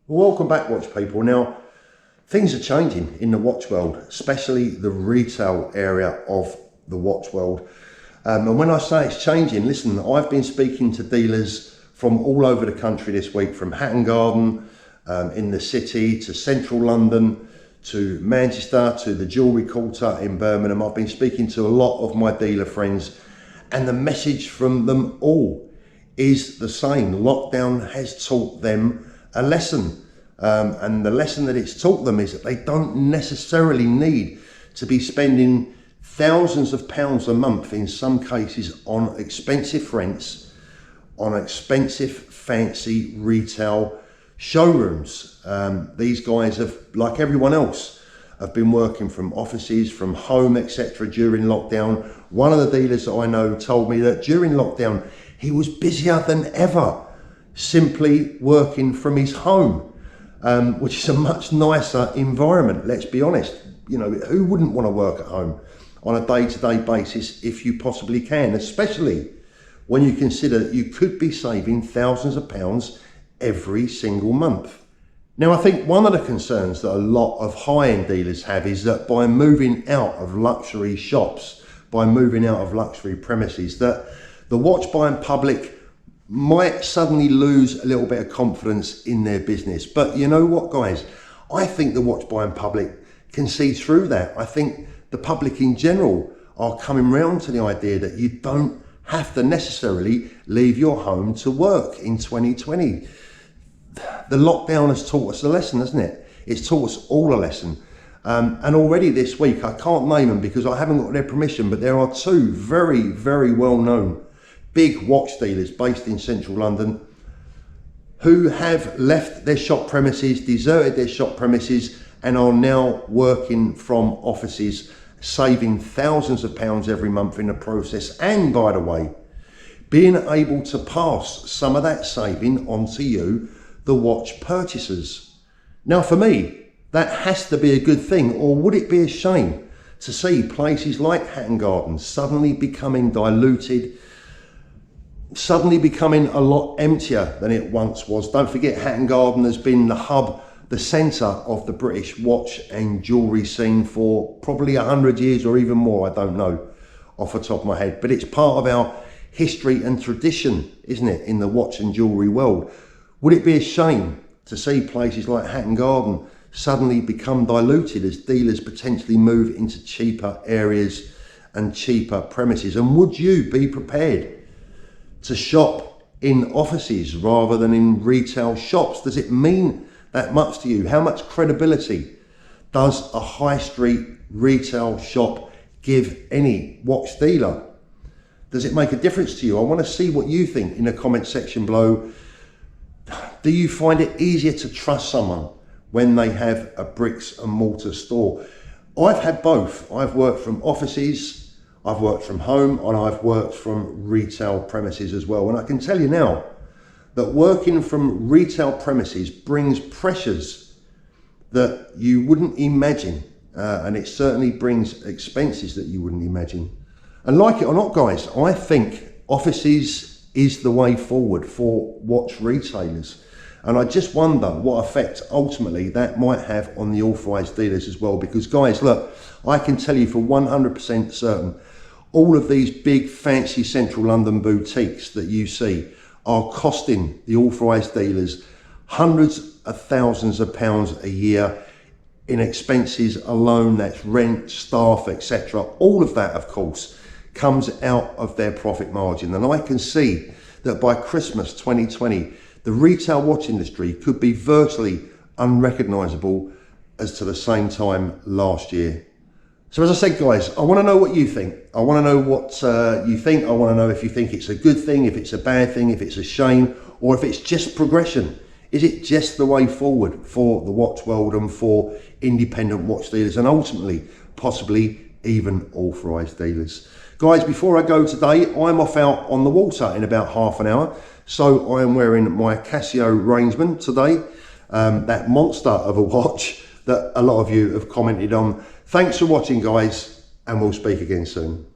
Well, welcome back, watch people. Now, things are changing in the watch world, especially the retail area of the watch world. And when I say it's changing, listen, I've been speaking to dealers from all over the country this week, from Hatton Garden in the city to central London to Manchester to the Jaeger-LeCoultre in Birmingham. I've been speaking to a lot of my dealer friends, and the message from them all is the same. Lockdown has taught them a lesson, and the lesson that it's taught them is that they don't necessarily need to be spending thousands of pounds a month in some cases on expensive rents, on expensive fancy retail showrooms. These guys have, like everyone else, have been working from offices, from home, etc. during lockdown. One of the dealers that I know told me that during lockdown he was busier than ever simply working from his home, which is a much nicer environment, let's be honest. You know, who wouldn't want to work at home on a day-to-day basis if you possibly can, especially when you consider that you could be saving thousands of pounds every single month. Now, I think one of the concerns that a lot of high-end dealers have is that by moving out of luxury shops, by moving out of luxury premises, that the watch buying public might suddenly lose a little bit of confidence in their business. But you know what, guys? I think the watch buying public can see through that. I think the public in general are coming round to the idea that you don't have to necessarily leave your home to work in 2020. The lockdown has taught us a lesson, hasn't it? It's taught us all a lesson. And already this week, I can't name them because I haven't got their permission, but there are two very, very well-known big watch dealers based in central London who have left their shop premises, deserted their shop premises, and are now working from offices, saving thousands of pounds every month in the process. And by the way, being able to pass some of that saving on to you, the watch purchasers. Now, for me, that has to be a good thing, or would it be a shame to see places like Hatton Garden suddenly becoming diluted, suddenly becoming a lot emptier than it once was? Don't forget, Hatton Garden has been the hub, the centre of the British watch and jewellery scene for probably 100 years or even more. I don't know off the top of my head, but it's part of our history and tradition, isn't it, in the watch and jewellery world? Would it be a shame to see places like Hatton Garden suddenly become diluted as dealers potentially move into cheaper areas and cheaper premises? And would you be prepared to shop in offices rather than in retail shops? Does it mean that much to you? How much credibility does a high street retail shop give any watch dealer? Does it make a difference to you? I want to see what you think in the comment section below. Do you find it easier to trust someone when they have a bricks and mortar store? I've had both. I've worked from offices, I've worked from home, and I've worked from retail premises as well. And I can tell you now that working from retail premises brings pressures that you wouldn't imagine. And it certainly brings expenses that you wouldn't imagine. And like it or not, guys, I think offices is the way forward for watch retailers. And I just wonder what effect ultimately that might have on the authorised dealers as well. Because guys, look, I can tell you for 100% certain, all of these big fancy central London boutiques that you see are costing the authorised dealers hundreds of thousands of pounds a year in expenses alone. That's rent, staff, etc. All of that, of course, comes out of their profit margin. And I can see that by Christmas 2020, the retail watch industry could be virtually unrecognisable as to the same time last year. So as I said, guys, I want to know what you think. I want to know what you think. I want to know if you think it's a good thing, if it's a bad thing, if it's a shame, or if it's just progression. Is it just the way forward for the watch world and for independent watch dealers, and ultimately, possibly even authorised dealers? Guys, before I go today, I'm off out on the water in about half an hour. So I am wearing my Casio Rangeman today, that monster of a watch that a lot of you have commented on. Thanks for watching, guys, and we'll speak again soon.